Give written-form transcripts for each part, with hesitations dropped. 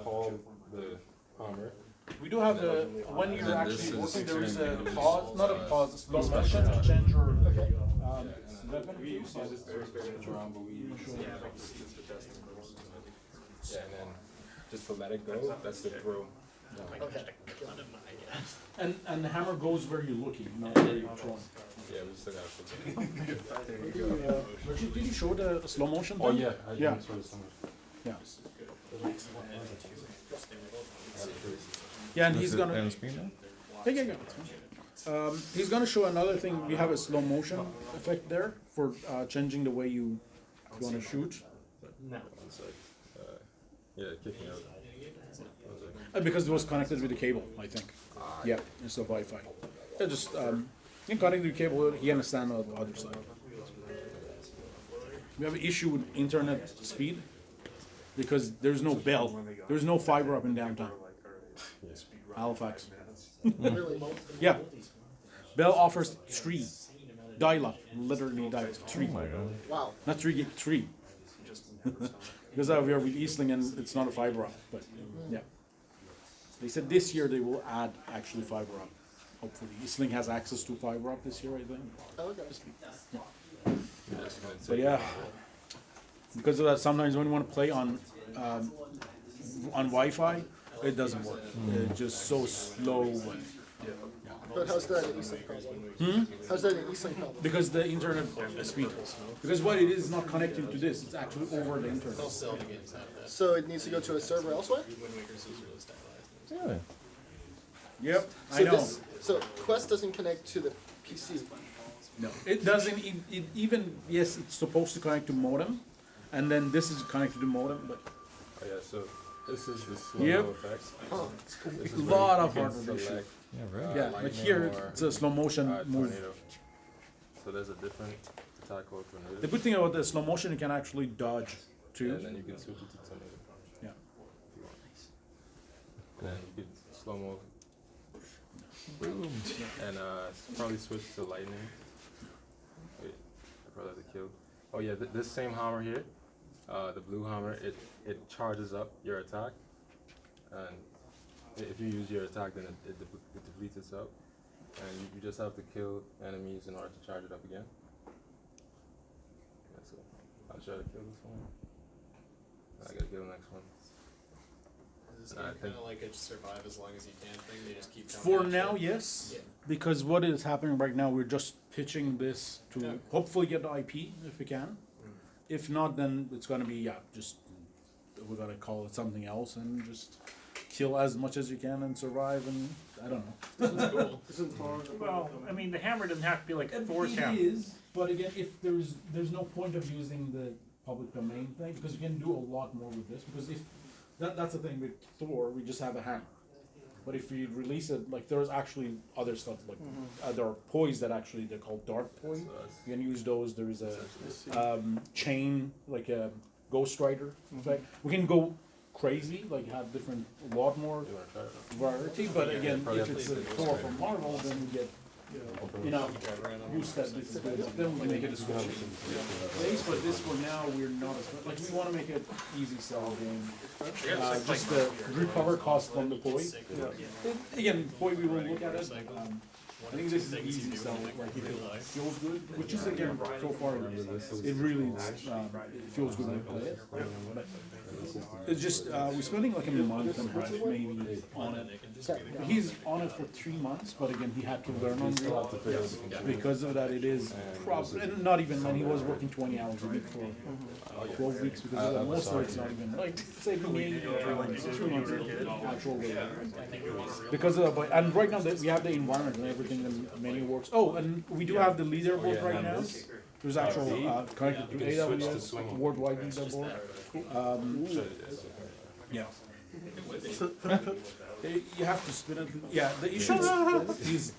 call the hammer. We do have the, when you're actually working, there is a pause, not a pause, a slow motion to change your weapon. We use this around, but we usually yeah, and then just to let it go, that's the throw. Okay. And the hammer goes where you're looking, not where you're throwing. Yeah, we still got to There you go. Richard, did you show the slow motion Oh thing? yeah, Yeah. saw this somewhere. Yeah. Yeah, and he's gonna. On the screen now? Yeah. He's gonna show another thing. We have a slow motion effect there for changing the way you want to shoot. One sec. Yeah, kick me out. Because it was connected with the cable, I think. Yeah, it's the Wi-Fi. Yeah, just you connect the cable. He understands on the other side. We have an issue with internet speed because there's no bell. There's no fiber up in downtown Halifax. Really? Yeah, Bell offers 3 dial-up, literally dial-up 3. Wow. Not 3 gig, 3. Because we are with Eastling and it's not a fiber up, but yeah. They said this year they will add actually fiber up. Hopefully, Eastling has access to fiber up this year, I think. Okay. But yeah, because of that, sometimes when you want to play on Wi-Fi, it doesn't work. It's just so slow. And, But how's that an Eastling problem? How's that an Eastling problem? because the internet speed. Because what it is not connected to this, it's actually over the internet. So it needs to go to a server elsewhere? Really? Yep, So I know. so Quest doesn't connect to the PC. No, it doesn't. It even yes, it's supposed to connect to modem, and then this is connected to modem, but Oh yeah, so this is the slow Yep. effect. Huh. This a is lot where of you can hardware issues. select, Yeah, really? Yeah, like lightning here or, it's a slow motion move. tornado. So there's a different attack called tornado. The good thing about the slow motion, you can actually dodge too. And then you can switch it to tornado. Yeah. If you want. And then you can slow mo. And probably switch to lightning. Wait, I probably have to kill. Oh yeah, this same hammer here, the blue hammer, it charges up your attack. And if you use your attack, then it depletes itself. And you just have to kill enemies in order to charge it up again. Yeah, so I'll try to kill this one. I gotta kill the next one. Is this I game think- kind of like a survive as long as you can thing? They just keep coming For at now, you? yes. Yeah. Because what is happening right now, we're just pitching this to Yeah. hopefully get the IP if we can. If not, then it's gonna be just we gotta call it something else and just kill as much as you can and survive and I don't know. Well, I mean, the hammer doesn't have to be like a force It hammer. is, but again, if there's no point of using the public domain thing because you can do a lot more with this. Because if that's the thing with Thor, we just have a hammer. But if we release it, like there's actually other stuff like there are poise that actually they're called dark poise. You can use those. There is a chain like a Ghost Rider effect. We can go crazy, like have different a lot more You wanna try it? variety. But again, probably if have it's to a use the Thor Ghost from Marvel, then we get enough use that this is good. Then we can make it a switch place. But this for now we're not as like we want to make it easy sell game. Just the recover cost from the poi. Again, poi we will look at it. I think this is an easy sell. Like if it feels good, which is again so far it really it feels good when you play it. But it's just we're spending like a month and a half maybe on it. He's on it for 3 months, but again he had to learn on it. Because of that, it is probably and not even when he was working 20 hours a week for 12 weeks because of that. Most of it's not even like say maybe 3 months actual labor. Because of that, but and right now that we have the environment and everything the menu works. Oh, and we do have the leaderboard right now. There's actual connected to AWS worldwide leaderboard. Yeah. You have to spin it. Yeah, the issue is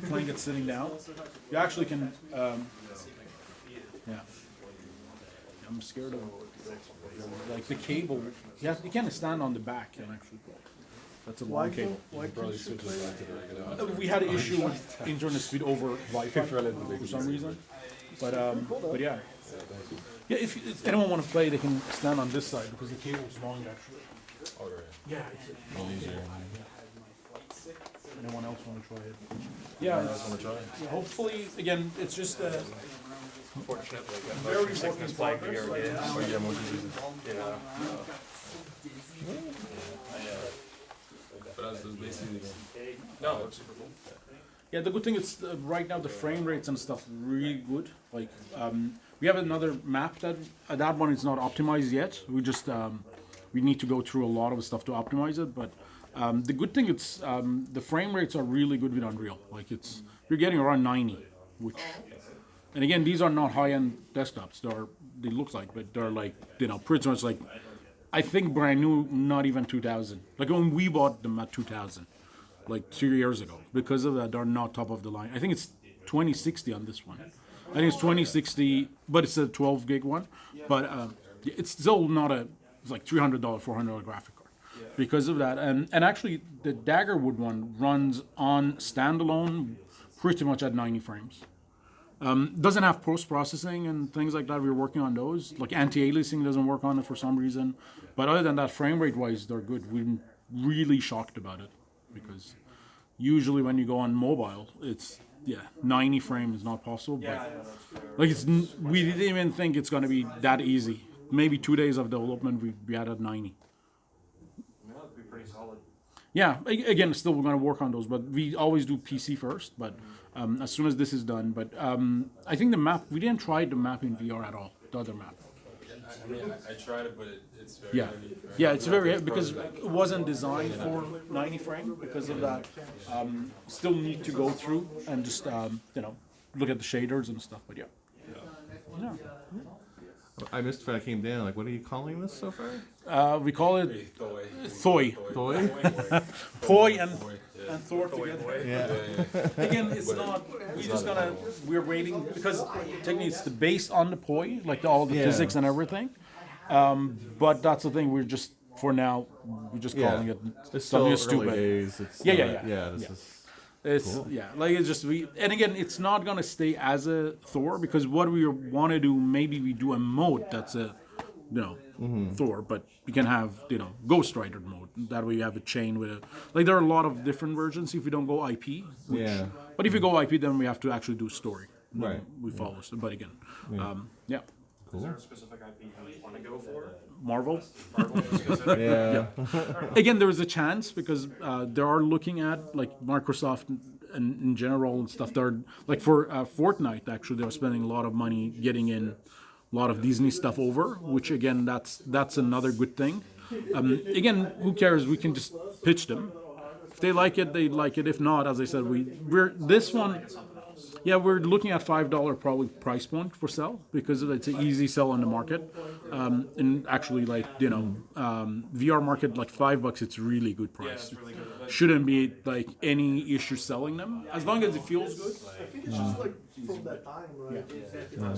playing it sitting down. You actually can. Yeah. I'm scared of like the cable. You can't stand on the back and actually play. That's a long cable. Probably switch it back to the regular. We had an issue with internet speed over Wi-Fi for some reason. But yeah. Yeah, if anyone want to play, they can stand on this side because the cable's long actually. Oh, right. Yeah. All easier. Anyone else want to try it? Yeah, yeah, hopefully, again, it's just Fortunately, very working in progress. video games. Oh, yeah, most users. Yeah. But that's basically. No, it's super cool. Yeah, the good thing is right now the frame rates and stuff really good. Like we have another map that one is not optimized yet. We just we need to go through a lot of stuff to optimize it. But the good thing it's the frame rates are really good with Unreal. Like you're getting around 90, which and again these are not high-end desktops. They look like, but they're like pretty much like I think brand new, not even 2000. Like when we bought them at 2000. Like 2 years ago. Because of that, they're not top of the line. I think it's 2060 on this one. I think it's 2060, but it's a 12 gig one. But it's still not it's like $300, $400 graphic card. Because of that, and actually the Daggerwood one runs on standalone pretty much at 90 frames. Doesn't have post-processing and things like that. We're working on those. Like anti-aliasing doesn't work on it for some reason. But other than that, frame rate-wise, they're good. We're really shocked about it. Because usually when you go on mobile, it's 90 frames is not possible. But like we didn't even think it's gonna be that easy. Maybe 2 days of development, we had at 90. That'd be pretty solid. Yeah, again, still we're gonna work on those, but we always do PC first. But as soon as this is done, but I think the map we didn't try the map in VR at all. The other map. I mean, I tried it, but it's very Yeah, heavy. yeah, it's very heavy because it wasn't designed for 90 frame. Because of that, still need to go through and just look at the shaders and stuff. But yeah. I missed when I came down. Like, what are you calling this so far? We call it Tho-oi. Tho-oi. Toy? Tho-oi and Yeah. Thor together. Yeah. Again, it's not. We're waiting because technically it's based on the poi, like all the physics and everything. But that's the thing. We're just for now. We're just calling it It's still something early stupid. days. It's Yeah, not- yeah, yeah. This Yeah. is It's like it's just and again it's not gonna stay as a Thor because what we want to do maybe we do a mode that's a Thor, but you can have Ghost Rider mode. That way you have a chain with there are a lot of different versions if you don't go IP. Yeah. But if you go IP, then we have to actually do story. Then Right. We follow. But again, Is there a specific IP you want to go for? Marvel. Marvel specific? Yeah. Again, there is a chance because they are looking at like Microsoft and in general and stuff. They're like for Fortnite. Actually, they're spending a lot of money getting in a lot of Disney stuff over. Which again, that's another good thing. Again, who cares? We can just pitch them. If they like it, they like it. If not, as I said, we're this one. Yeah, we're looking at $5 probably price point for sell because it's an easy sell on the market. And actually, VR market like $5, it's really good price. Really good. Shouldn't be like any issue selling them as long as it feels good. I think it's just like from that time, right?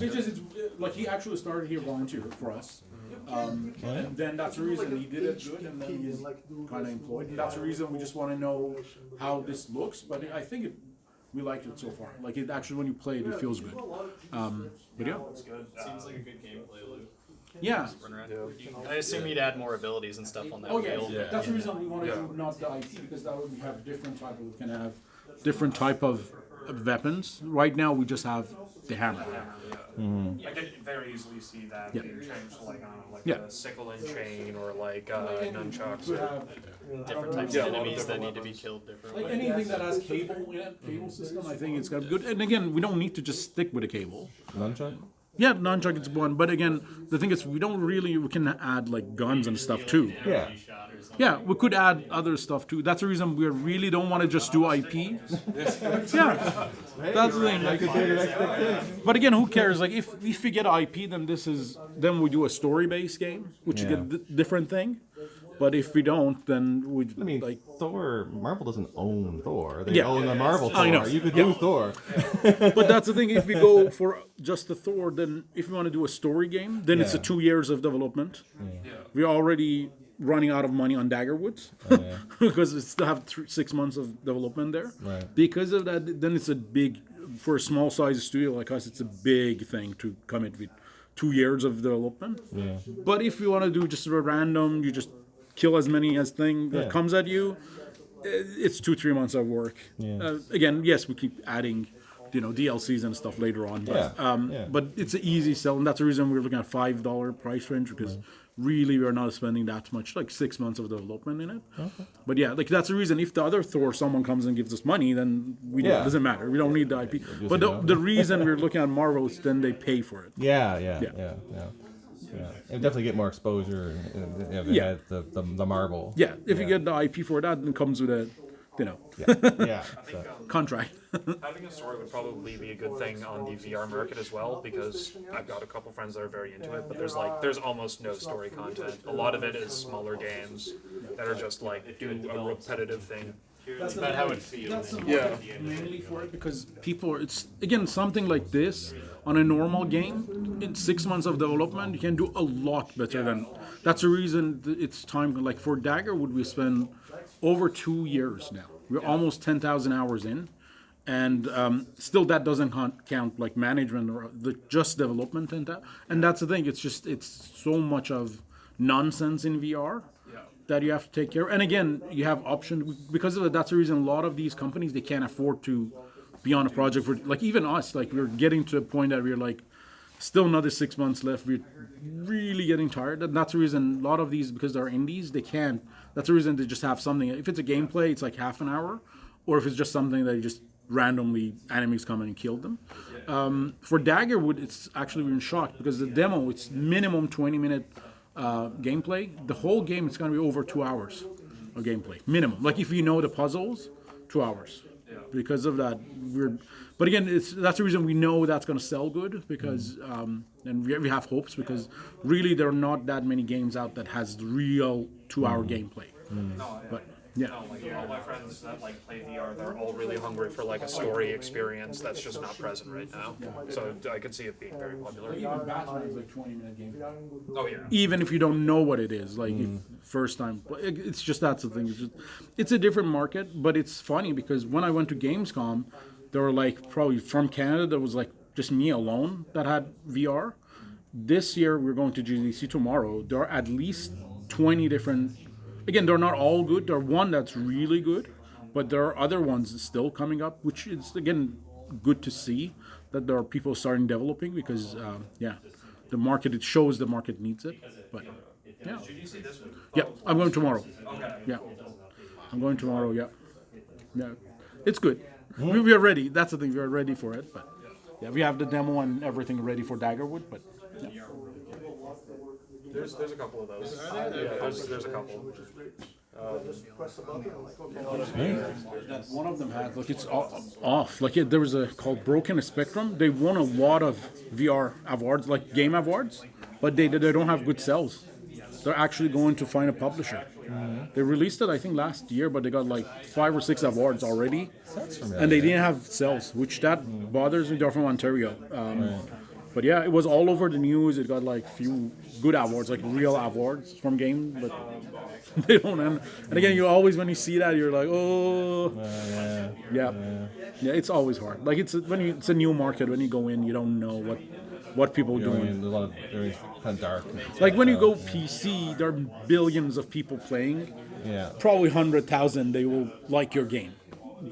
It's just like he actually started here volunteer for us. And then that's the reason he did it good, and then he's kind of employed. And that's the reason we just want to know how this looks. But I think we liked it so far. Like it actually, when you play it, it feels good. But yeah, It's good. Seems like a good gameplay loop. yeah. Run around. I assume you'd add more abilities and stuff on that Oh yeah, wheel. Yeah. that's the reason we wanted to not the IP because that way we have different type of we can have different type of weapons. Right now we just have the hammer. I could very easily see that being changed to a sickle and chain or nunchucks. We Or, have Different types of enemies that need to be killed differently. like anything that has cable in it, cable system. I think it's got good. And again, we don't need to just stick with a cable. Nunchuck? Yeah, nunchuck is one, but again, the thing is, we can add like guns and stuff too. Yeah. Yeah, we could add other stuff too. That's the reason we really don't want to just do IP. Yeah, that's the thing. Like, but again, who cares? Like, if we get IP, then we do a story-based game, which you get a different thing. But if we don't, then we I mean, like. Thor, Marvel doesn't own Thor. They Yeah. own the Marvel Thor. I know. You could do Thor. But that's the thing. If we go for just the Thor, then if we want to do a story game, then it's a Yeah. 2 years of development. We're already running out of money on Daggerwoods because we still have 6 months of development there. Right. Because of that, then it's a big for a small size studio like us. It's a big thing to commit with 2 years of development. Yeah. But if you want to do just a random, you just kill as many as thing that Yeah. comes at you, it's 2-3 months of work. Yeah. Again, yes, we keep adding, DLCs and stuff later on. But, Yeah. but it's an easy sell, and that's the reason we're looking at $5 price range because really we're not spending that much, like 6 months of development in it. Okay. But yeah, like that's the reason. If the other Thor someone comes and gives us money, then it doesn't matter. We don't need the IP. But the reason we're looking at Marvel is then they pay for it. Yeah. And definitely get more exposure. If they had the Marvel. Yeah, if you get the IP for that, then it comes with a, Yeah. So. contract. Having a story would probably be a good thing on the VR market as well, because I've got a couple friends that are very into it, but there's almost no story content. A lot of it is smaller games that are just like doing a repetitive thing. That's about how it feels. That's mainly for it because people are, it's again something like this on a normal game in 6 months of development you can do a lot better than. That's the reason it's time. Like for Daggerwood we spend over 2 years now. We're almost 10,000 hours in, and still that doesn't count like management or just development and that. And that's the thing. It's so much of nonsense in VR. That you have to take care of. And again, you have options because of that. That's the reason a lot of these companies, they can't afford to be on a project for, like even us, like we're getting to a point that we're like, still another 6 months left. We're really getting tired. And that's the reason a lot of these, because they're indies, they can't. That's the reason they just have something. If it's a gameplay, it's like half an hour. Or if it's just something that you just randomly enemies come in and kill them. For Daggerwood, it's actually we're in shock because the demo, it's minimum 20-minute gameplay. The whole game is going to be over 2 hours of gameplay minimum. Like if you know the puzzles, 2 hours. Because of that, but again, that's the reason we know that's going to sell good because and we have hopes because really there are not that many games out that has real 2-hour gameplay. But yeah. No, like all my friends that like play VR, they're all really hungry for like a story experience that's just not present right now. So I could see it being very popular. Even Batman is like 20-minute game. Oh yeah. Even if you don't know what it is, like if first time, it's just that's the thing. It's a different market, but it's funny because when I went to Gamescom, there were like probably from Canada there was like just me alone that had VR. This year we're going to GDC tomorrow. There are at least 20 different. Again, they're not all good. There's one that's really good, but there are other ones still coming up, which is again good to see that there are people starting developing because the market, it shows the market needs it. But yeah, I'm going tomorrow. Yeah, I'm going tomorrow. Yeah, it's good. We are ready. That's the thing. We are ready for it. But yeah, we have the demo and everything ready for Daggerwood. But yeah. There's a couple of those. Yeah, there's a couple. One of them had like it's off. Like there was a called Broken Spectrum. They won a lot of VR awards, like game awards, but they don't have good sales. They're actually going to find a publisher. They released it, I think, last year, but they got like 5 or 6 awards already, and they didn't have sales, which that bothers me. They're from Ontario. But yeah, it was all over the news. It got like few good awards, like real awards from game, but they don't end. And again, you always when you see that, you're like, oh, yeah. It's always hard. Like it's a new market. When you go in, you don't know what people are doing. A lot of very kind of dark. Like when you go PC, there are billions of people playing. Yeah. Probably 100,000 they will like your game.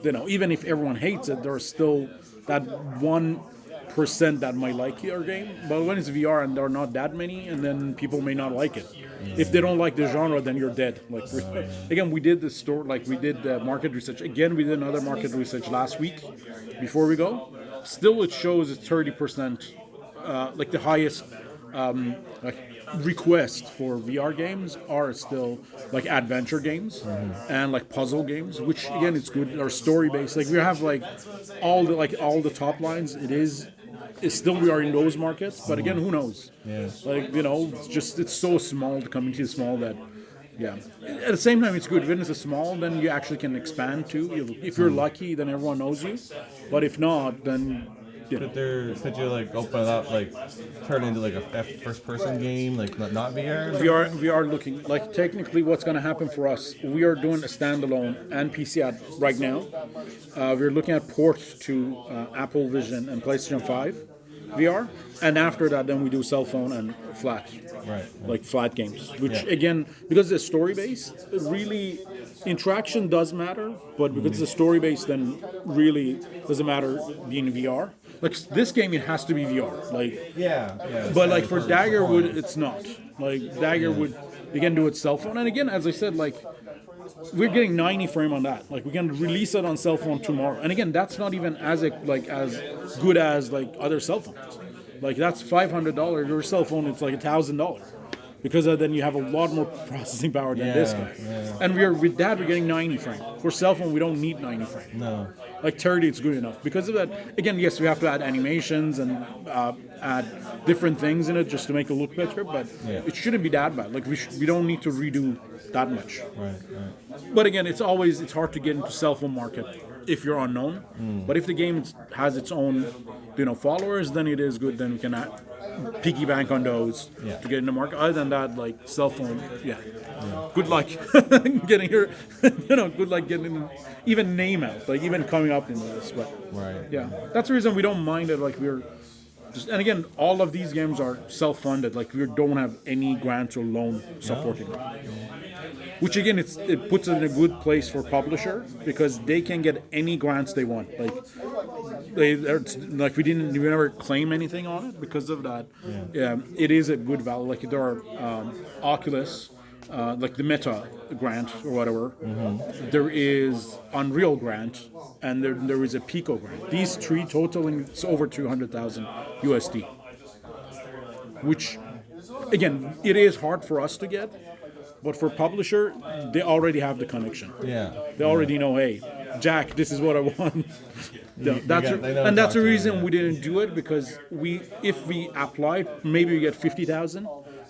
Even if everyone hates it, there's still that 1% that might like your game. But when it's VR and there are not that many, and then people may not like it. If they don't like the genre, then you're dead. Like again, we did the store, like we did the market research. Again, we did another market research last week before we go. Still, it shows it's 30%. Like the highest request for VR games are still like adventure games and like puzzle games, which again it's good. Or story based. Like we have like all the top lines. It's still we are in those markets, but again, who knows? Yeah. Like it's so small. The community is small that. Yeah. At the same time, it's good. When it's small, then you actually can expand too. If you're lucky, then everyone knows you. But if not, then. Could you like open it up, like turn it into like a first-person game, like not VR? We are looking like technically what's going to happen for us. We are doing a standalone and PC ad right now. We're looking at ports to Apple Vision and PlayStation 5. VR, and after that, then we do cell phone and flat, Right. like flat games. Which Yeah. again, because it's story based, really interaction does matter, but because it's story based, then really doesn't matter being VR. Like this game, it has to be VR. Like, Yeah. but like for Daggerwood, it's not. Like Daggerwood, you can do it cell phone, and again, as I said, like. We're getting 90 frame on that. Like we can release it on cell phone tomorrow. And again, that's not even as good as like other cell phones. Like that's $500. Your cell phone, it's like $1,000 because then you have a lot more processing power than this guy. Yeah. And with that, we're getting 90 frame. For cell phone, we don't need 90 frame. No. Like 30, it's good enough. Because of that, again, yes, we have to add animations and add different things in it just to make it look better. But it shouldn't be that bad. Like we don't need to redo that much. Right. But again, it's hard to get into cell phone market if you're unknown. But if the game has its own, followers, then it is good. Then we can piggy bank on those to get in the market. Other than that, like cell phone, good luck getting your, good luck getting even name out, like even coming up into this. But that's the reason we don't mind it. Like we're. And again, all of these games are self-funded. Like we don't have any grants or loan supporting it. Which again, it puts it in a good place for publisher because they can get any grants they want. Like we never claim anything on it because of that. It is a good value. Like there are Oculus, like the Meta grant or whatever. There is Unreal grant, and there is a Pico grant. These three totaling it's over 200,000 USD. Which, again, it is hard for us to get. But for publisher, they already have the connection. Yeah. They already know, hey, Jack, this is what I want. That's the reason we didn't do it because if we applied, maybe we get 50,000.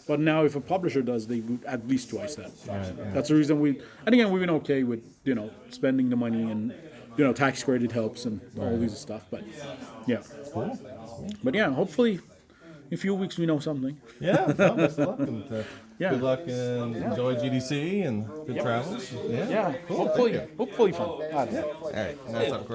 But now if a publisher does, they would at least twice that. That's the reason and again, we've been okay with, spending the money and, tax credit helps and all these stuff. But yeah. Cool. But yeah, hopefully in a few weeks we know something. Yeah. Well, best of luck. And, good luck and enjoy GDC and good travels. Yeah. Yeah, Cool. hopefully fun. All right. That's up.